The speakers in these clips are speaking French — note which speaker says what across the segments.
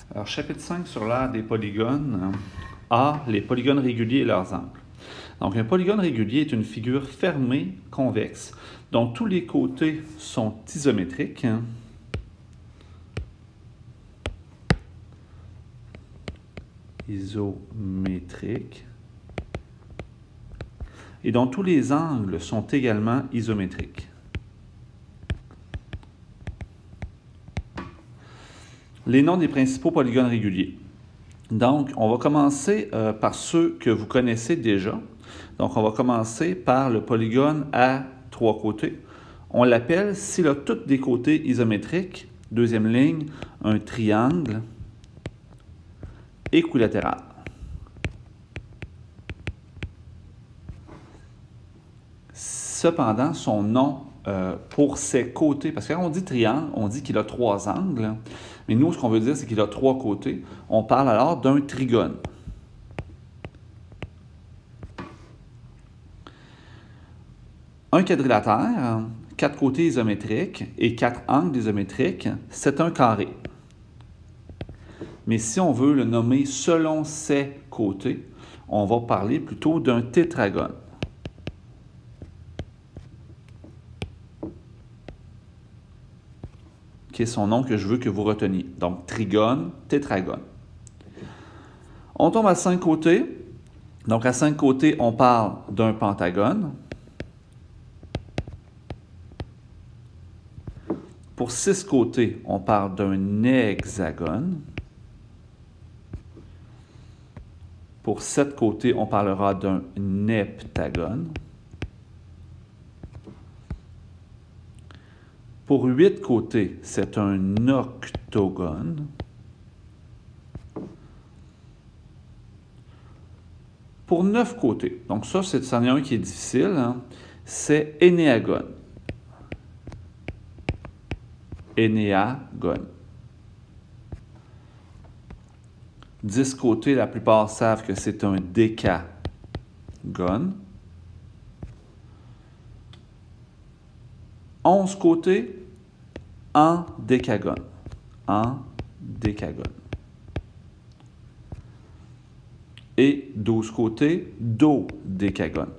Speaker 1: Alors, chapitre 5 sur l'art des polygones. A. Les polygones réguliers et leurs angles. Donc, un polygone régulier est une figure fermée, convexe, dont tous les côtés sont isométriques. Isométriques. Et dont tous les angles sont également isométriques. Les noms des principaux polygones réguliers. Donc, on va commencer par ceux que vous connaissez déjà. Donc, on va commencer par le polygone à trois côtés. On l'appelle, s'il a tous des côtés isométriques, deuxième ligne, un triangle équilatéral. Cependant, son nom pour ses côtés, parce que quand on dit triangle, on dit qu'il a trois angles, mais nous, ce qu'on veut dire, c'est qu'il a trois côtés. On parle alors d'un trigone. Un quadrilatère, quatre côtés isométriques et quatre angles isométriques, c'est un carré. Mais si on veut le nommer selon ses côtés, on va parler plutôt d'un tétragone. Qui est son nom que je veux que vous reteniez. Donc, trigone, tétragone. On tombe à 5 côtés. Donc, à 5 côtés, on parle d'un pentagone. Pour 6 côtés, on parle d'un hexagone. Pour 7 côtés, on parlera d'un heptagone. Pour 8 côtés, c'est un octogone. Pour 9 côtés, donc ça, c'en est un qui est difficile, hein, c'est énéagone. Énéagone. 10 côtés, la plupart savent que c'est un décagone. 11 côtés, en décagone. En décagone. Et 12 côtés, dodécagone.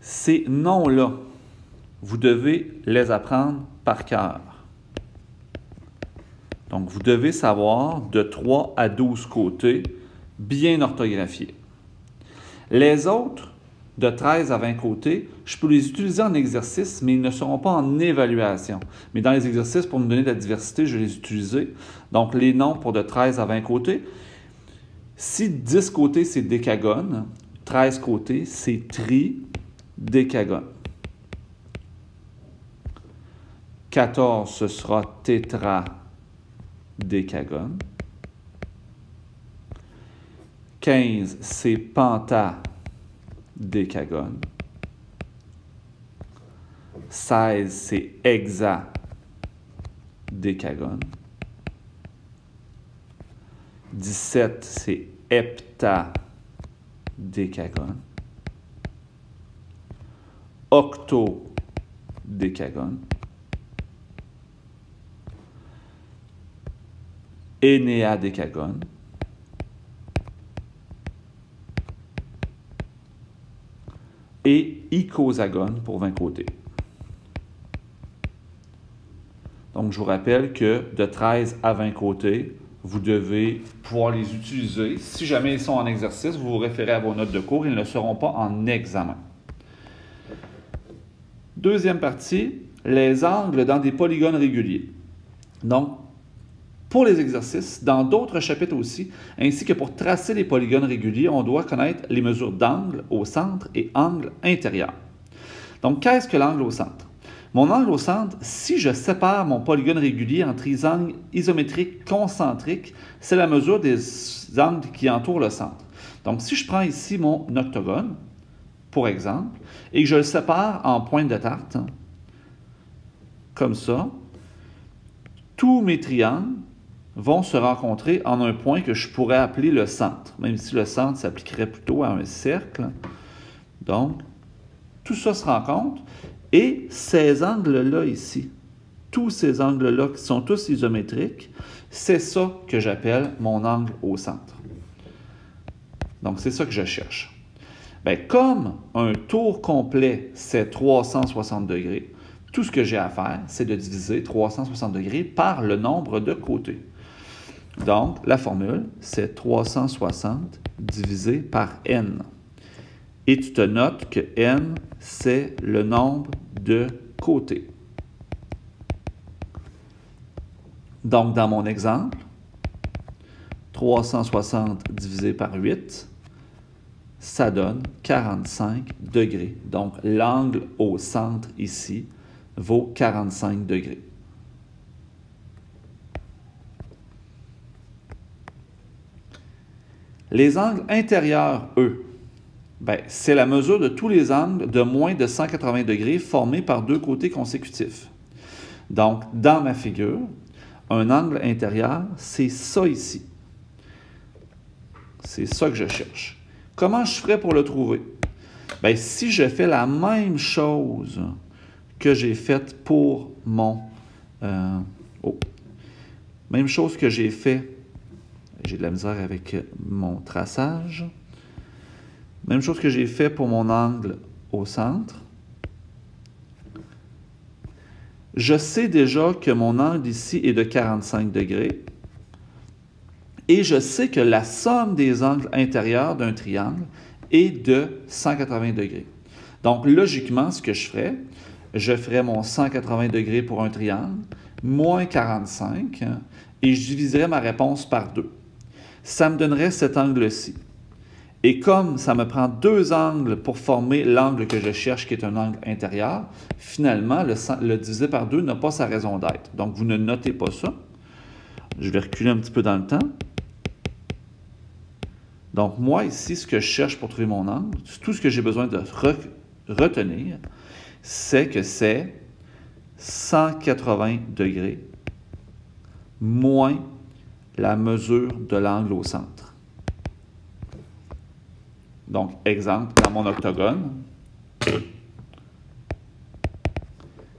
Speaker 1: Ces noms-là, vous devez les apprendre par cœur. Donc, vous devez savoir de 3 à 12 côtés, bien orthographiés. Les autres, de 13 à 20 côtés, je peux les utiliser en exercice, mais ils ne seront pas en évaluation. Mais dans les exercices, pour me donner de la diversité, je vais les utiliser. Donc, les noms pour de 13 à 20 côtés. Si 10 côtés, c'est décagone, 13 côtés, c'est tridécagone. 14, ce sera tétradécagone. 15, c'est pentadécagone. 16, c'est hexadécagone. 17, c'est heptadécagone. Octodécagone. Énéadécagone. Et icosagone pour 20 côtés. Donc, je vous rappelle que de 13 à 20 côtés, vous devez pouvoir les utiliser. Si jamais ils sont en exercice, vous vous référez à vos notes de cours, ils ne seront pas en examen. Deuxième partie, les angles dans des polygones réguliers. Donc, pour les exercices, dans d'autres chapitres aussi, ainsi que pour tracer les polygones réguliers, on doit connaître les mesures d'angle au centre et angle intérieur. Donc, qu'est-ce que l'angle au centre? Mon angle au centre, si je sépare mon polygone régulier en triangles isométriques concentriques, c'est la mesure des angles qui entourent le centre. Donc, si je prends ici mon octogone, pour exemple, et que je le sépare en pointe de tarte, comme ça, tous mes triangles vont se rencontrer en un point que je pourrais appeler le centre, même si le centre s'appliquerait plutôt à un cercle. Donc, tout ça se rencontre Et ces angles-là ici, tous ces angles-là qui sont tous isométriques, c'est ça que j'appelle mon angle au centre. Donc, c'est ça que je cherche. Bien, comme un tour complet, c'est 360 degrés, tout ce que j'ai à faire, c'est de diviser 360 degrés par le nombre de côtés. Donc, la formule, c'est 360 divisé par n. Et tu te notes que n, c'est le nombre de côtés. Donc, dans mon exemple, 360 divisé par 8, ça donne 45 degrés. Donc, l'angle au centre ici vaut 45 degrés. Les angles intérieurs, eux, c'est la mesure de tous les angles de moins de 180 degrés formés par deux côtés consécutifs. Donc, dans ma figure, un angle intérieur, c'est ça ici. C'est ça que je cherche. Comment je ferais pour le trouver? Bien, si je fais la même chose que j'ai faite pour mon... même chose que j'ai fait... J'ai de la misère avec mon traçage. Même chose que j'ai fait pour mon angle au centre. Je sais déjà que mon angle ici est de 45 degrés. Et je sais que la somme des angles intérieurs d'un triangle est de 180 degrés. Donc, logiquement, ce que je ferais mon 180 degrés pour un triangle, moins 45, et je diviserais ma réponse par 2. Ça me donnerait cet angle-ci. Et comme ça me prend deux angles pour former l'angle que je cherche, qui est un angle intérieur, finalement, le diviser par 2 n'a pas sa raison d'être. Donc, vous ne notez pas ça. Je vais reculer un petit peu dans le temps. Donc, moi, ici, ce que je cherche pour trouver mon angle, tout ce que j'ai besoin de retenir, c'est que c'est 180 degrés moins la mesure de l'angle au centre. Donc, exemple, dans mon octogone,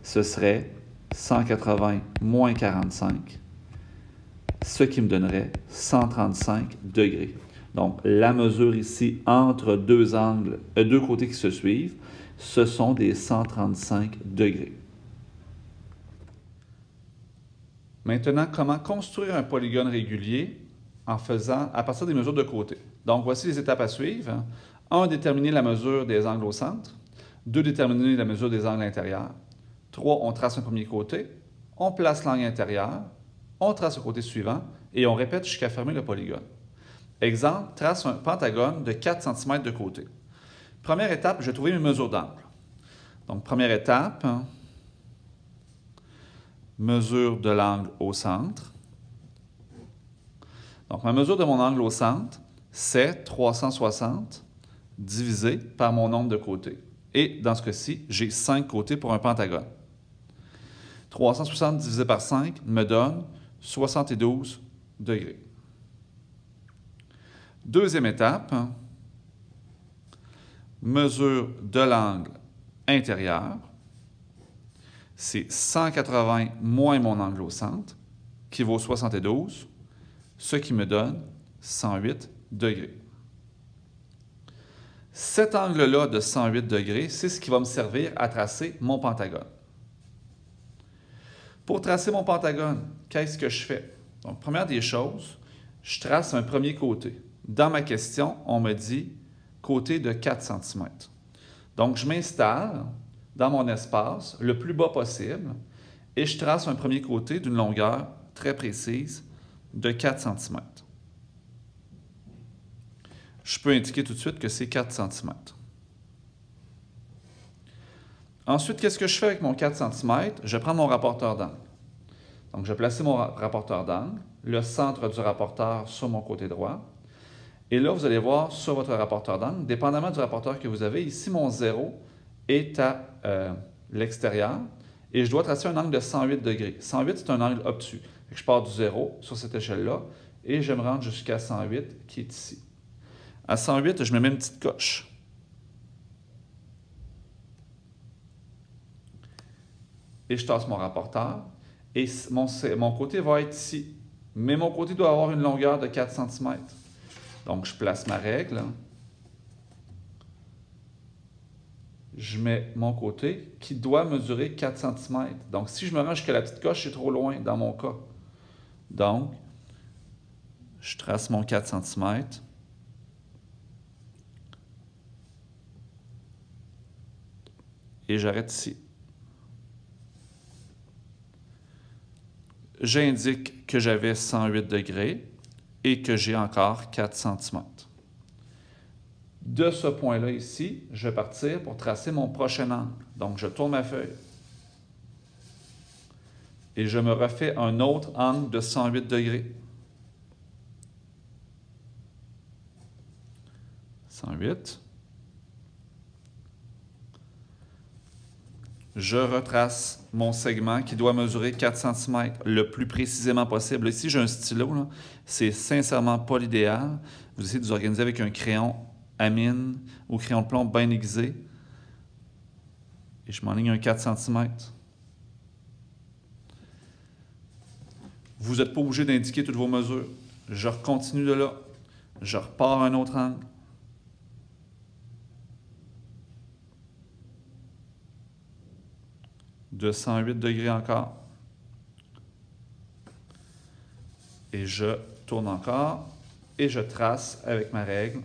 Speaker 1: ce serait 180 moins 45, ce qui me donnerait 135 degrés. Donc, la mesure ici entre deux angles, deux côtés qui se suivent, ce sont des 135 degrés. Maintenant, comment construire un polygone régulier à partir des mesures de côté. Donc, voici les étapes à suivre. 1. Déterminer la mesure des angles au centre. 2. Déterminer la mesure des angles intérieurs. 3. On trace un premier côté. On place l'angle intérieur. On trace le côté suivant. Et on répète jusqu'à fermer le polygone. Exemple, trace un pentagone de 4 cm de côté. Première étape, je vais trouver mes mesures d'angle. Donc, première étape, mesure de l'angle au centre. Donc, ma mesure de mon angle au centre, c'est 360 divisé par mon nombre de côtés. Et dans ce cas-ci, j'ai 5 côtés pour un pentagone. 360 divisé par 5 me donne 72 degrés. Deuxième étape, mesure de l'angle intérieur. C'est 180 moins mon angle au centre, qui vaut 72, ce qui me donne 108 degrés. Cet angle-là de 108 degrés, c'est ce qui va me servir à tracer mon pentagone. Pour tracer mon pentagone, qu'est-ce que je fais? Donc, première des choses, je trace un premier côté. Dans ma question, on me dit côté de 4 cm. Donc, je m'installe dans mon espace le plus bas possible et je trace un premier côté d'une longueur très précise de 4 cm. Je peux indiquer tout de suite que c'est 4 cm. Ensuite, qu'est-ce que je fais avec mon 4 cm? Je prends mon rapporteur d'angle. Donc, je vais placer mon rapporteur d'angle, le centre du rapporteur sur mon côté droit. Et là, vous allez voir sur votre rapporteur d'angle, dépendamment du rapporteur que vous avez, ici, mon 0 est à l'extérieur et je dois tracer un angle de 108 degrés. 108, c'est un angle obtus. Je pars du 0 sur cette échelle-là et je me rends jusqu'à 108 qui est ici. À 108, je me mets une petite coche. et je tasse mon rapporteur. Et mon côté va être ici. Mais mon côté doit avoir une longueur de 4 cm. Donc, je place ma règle. Je mets mon côté qui doit mesurer 4 cm. Donc, si je me rends jusqu'à la petite coche, c'est trop loin dans mon cas. Donc, je trace mon 4 cm. Et j'arrête ici. J'indique que j'avais 108 degrés et que j'ai encore 4 cm. De ce point-là ici, je vais partir pour tracer mon prochain angle. Donc, je tourne ma feuille. Et je me refais un autre angle de 108 degrés. 108. Je retrace mon segment qui doit mesurer 4 cm le plus précisément possible. Ici, j'ai un stylo. C'est sincèrement pas l'idéal. Vous essayez de vous organiser avec un crayon à mine ou crayon de plomb bien aiguisé. Et je m'enligne un 4 cm. Vous n'êtes pas obligé d'indiquer toutes vos mesures. Je continue de là. Je repars à un autre angle. De 108 degrés encore. Et je tourne encore et je trace avec ma règle.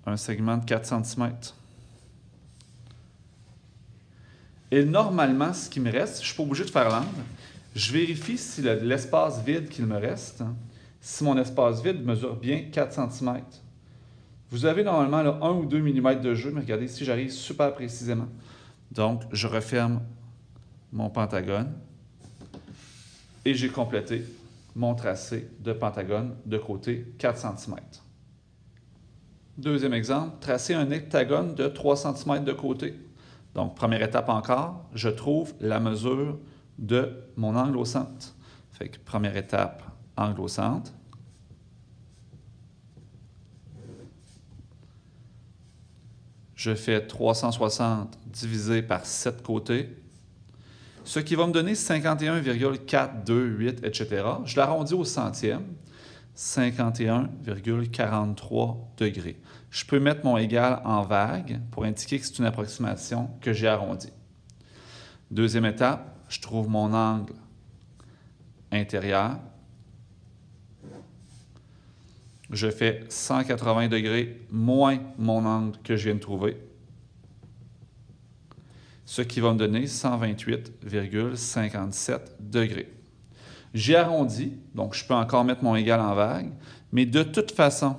Speaker 1: Un segment de 4 cm. Et normalement, ce qui me reste, je ne suis pas obligé de faire l'angle. Je vérifie si l'espace vide qu'il me reste, si mon espace vide mesure bien 4 cm. Vous avez normalement là, 1 ou 2 mm de jeu, mais regardez, ici, j'arrive super précisément. Donc, je referme mon pentagone et j'ai complété mon tracé de pentagone de côté 4 cm. Deuxième exemple, tracer un heptagone de 3 cm de côté. Donc, première étape encore, je trouve la mesure de mon angle au centre. Fait que première étape, angle au centre. Je fais 360 divisé par 7 côtés, ce qui va me donner 51,428, etc. Je l'arrondis au centième, 51,43 degrés. Je peux mettre mon égal en vague pour indiquer que c'est une approximation que j'ai arrondie. Deuxième étape, je trouve mon angle intérieur. Je fais 180 degrés moins mon angle que je viens de trouver, ce qui va me donner 128,57 degrés. J'ai arrondi, donc je peux encore mettre mon égal en vague, mais de toute façon,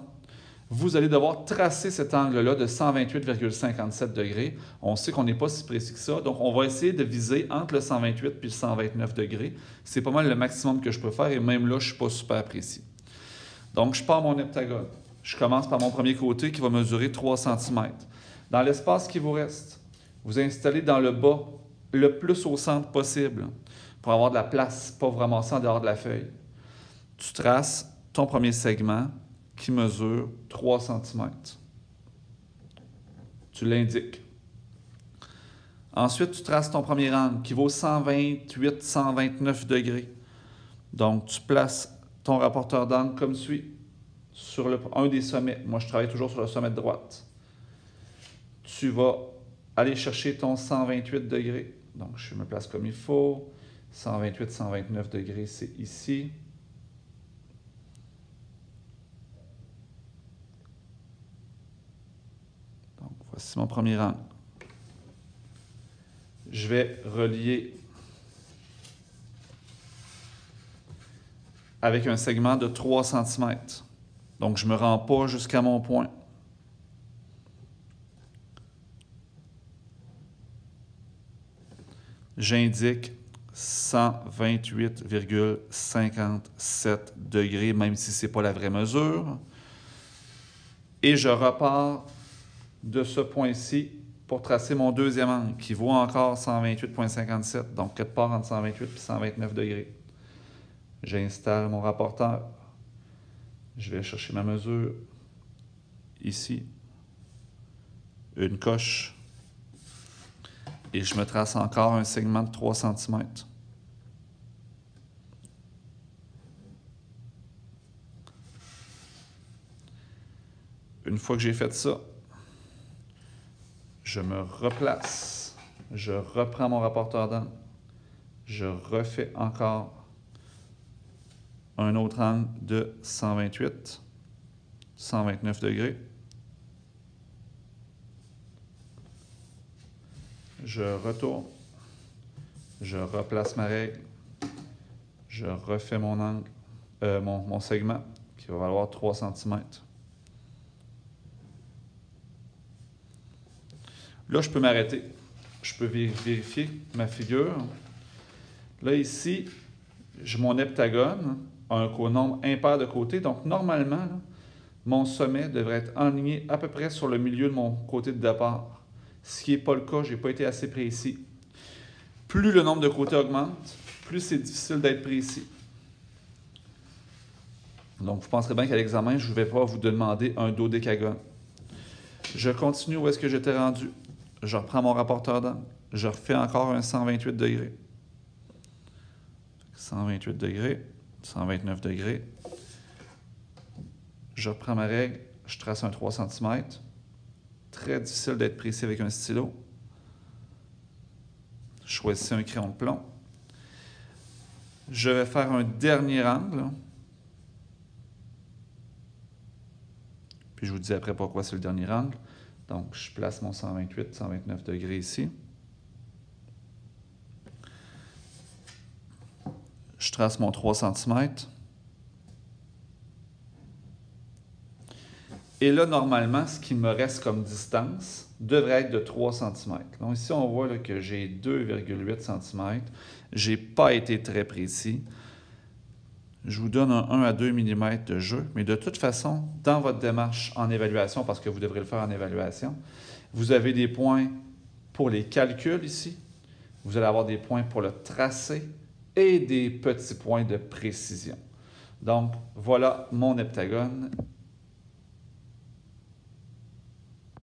Speaker 1: vous allez devoir tracer cet angle-là de 128,57 degrés. On sait qu'on n'est pas si précis que ça, donc on va essayer de viser entre le 128 et le 129 degrés. C'est pas mal le maximum que je peux faire, et même là, je ne suis pas super précis. Donc, je pars mon heptagone. Je commence par mon premier côté qui va mesurer 3 cm. Dans l'espace qui vous reste, vous installez dans le bas, le plus au centre possible, pour avoir de la place, pas vous ramasser en dehors de la feuille. Tu traces ton premier segment qui mesure 3 cm. Tu l'indiques. Ensuite, tu traces ton premier angle qui vaut 128-129 degrés. Donc, tu places ton rapporteur d'angle comme suit, sur un des sommets. Moi, je travaille toujours sur le sommet de droite. Tu vas aller chercher ton 128 degrés. Donc, je me place comme il faut. 128-129 degrés, c'est ici. Donc, voici mon premier angle. Je vais relier avec un segment de 3 cm. Donc, je ne me rends pas jusqu'à mon point. J'indique 128,57 degrés, même si ce n'est pas la vraie mesure. Et je repars de ce point-ci pour tracer mon deuxième angle, qui vaut encore 128,57. Donc, quelque part entre 128 et 129 degrés. J'installe mon rapporteur. Je vais chercher ma mesure. ici, une coche, et je me trace encore un segment de 3 cm. Une fois que j'ai fait ça, je me replace, je reprends mon rapporteur d'angle, je refais encore un autre angle de 128, 129 degrés. Je retourne, je replace ma règle, je refais mon angle, mon segment qui va valoir 3 cm. Là, je peux m'arrêter. Je peux vérifier ma figure. Là, ici, j'ai mon heptagone a un nombre impair de côté. Donc, normalement, là, mon sommet devrait être aligné à peu près sur le milieu de mon côté de départ. Ce qui n'est pas le cas, je n'ai pas été assez précis. Plus le nombre de côtés augmente, plus c'est difficile d'être précis. Donc, vous penserez bien qu'à l'examen, je ne vais pas vous demander un dodécagone. Je continue où est-ce que j'étais rendu. Je reprends mon rapporteur d'angle. Je refais encore un 128 degrés. 128 degrés, 129 degrés. Je reprends ma règle, je trace un 3 cm. Très difficile d'être précis avec un stylo. Je choisis un crayon de plomb. Je vais faire un dernier angle. Puis je vous dis après pourquoi c'est le dernier angle. Donc, je place mon 128, 129 degrés ici. Je trace mon 3 cm. Et là, normalement, ce qui me reste comme distance devrait être de 3 cm. Donc ici, on voit là, que j'ai 2,8 cm. Je n'ai pas été très précis. Je vous donne un 1 à 2 mm de jeu, mais de toute façon, dans votre démarche en évaluation, parce que vous devrez le faire en évaluation, vous avez des points pour les calculs ici. Vous allez avoir des points pour le tracé et des petits points de précision. Donc, voilà mon heptagone